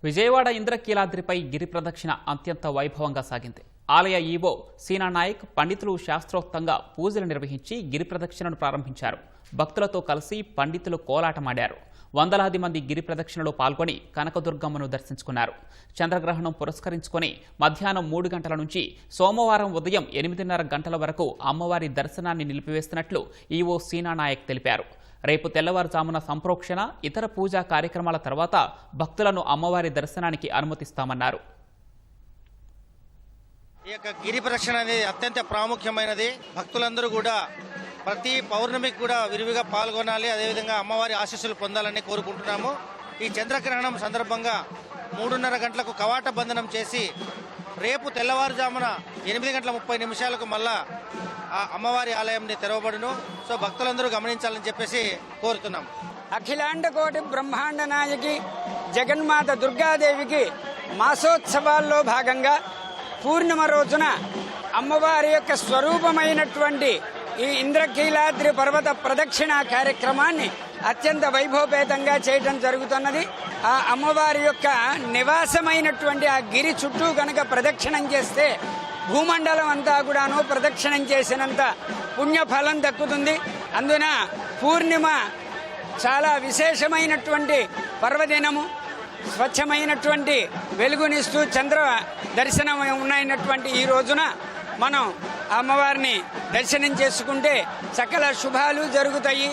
విజయవాడ ఇంద్రకీలాద్రిపై గిరి ప్రదక్షిణ అత్యంత వైభవంగా సాగింది. ఆలయ ఈవో సీనా నాయక్ పండితులు శాస్త్రోక్తంగా పూజలు నిర్వహించి గిరి ప్రదక్షిణను ప్రారంభించారు. భక్తులతో కలిసి పండితులు కోలాటమాడారు. వందలాది మంది గిరి ప్రదక్షిణలో పాల్గొని కనకదుర్గమ్మను దర్శించుకున్నారు. చంద్రగ్రహణం పురస్కరించుకొని మధ్యాహ్నం 3 గంటల నుంచి సోమవారం ఉదయం 8:30 గంటల వరకు అమ్మవారి దర్శనాన్ని నిలిపివేస్తున్నట్లు ఈవో సీనా నాయక్ తెలిపారు. రేపు తెల్లవారుజామున సంప్రోక్షణ, ఇతర పూజా కార్యక్రమాల తర్వాత భక్తులను అమ్మవారి దర్శనానికి అనుమతిస్తామన్నారు. ఈ యొక్క గిరి ప్రదక్షిణ అనేది అత్యంత ప్రాముఖ్యమైనది. భక్తులందరూ కూడా ప్రతి పౌర్ణమికి కూడా విరివిగా పాల్గొనాలి, అదేవిధంగా అమ్మవారి ఆశీస్సులు పొందాలని కోరుకుంటున్నాము. ఈ చంద్రగ్రహణం సందర్భంగా 3:30 గంటలకు కవాట బంధనం చేసి రేపు తెల్లవారుజామున 8:30 మళ్ళా ఆ అమ్మవారి ఆలయంని తెరవబడును. సో భక్తులందరూ గమనించాలని చెప్పేసి కోరుతున్నాం. అఖిలాండ కోటి బ్రహ్మాండ నాయకి జగన్మాత దుర్గాదేవికి మాసోత్సవాల్లో భాగంగా పూర్ణిమ రోజున అమ్మవారి యొక్క స్వరూపమైనటువంటి ఈ ఇంద్రకీలాద్రి పర్వత ప్రదక్షిణ కార్యక్రమాన్ని అత్యంత వైభవపేతంగా చేయడం జరుగుతున్నది. ఆ అమ్మవారి యొక్క నివాసమైనటువంటి ఆ గిరి చుట్టూ కనుక ప్రదక్షిణం చేస్తే భూమండలం అంతా కూడాను ప్రదక్షిణం చేసినంత పుణ్యఫలం దక్కుతుంది. అందున పూర్ణిమ చాలా విశేషమైనటువంటి పర్వదినము. స్వచ్ఛమైనటువంటి వెలుగునిస్తూ చంద్ర దర్శనం ఉన్నటువంటి ఈ రోజున మనం అమ్మవారిని దర్శనం చేసుకుంటే సకల శుభాలు జరుగుతాయి.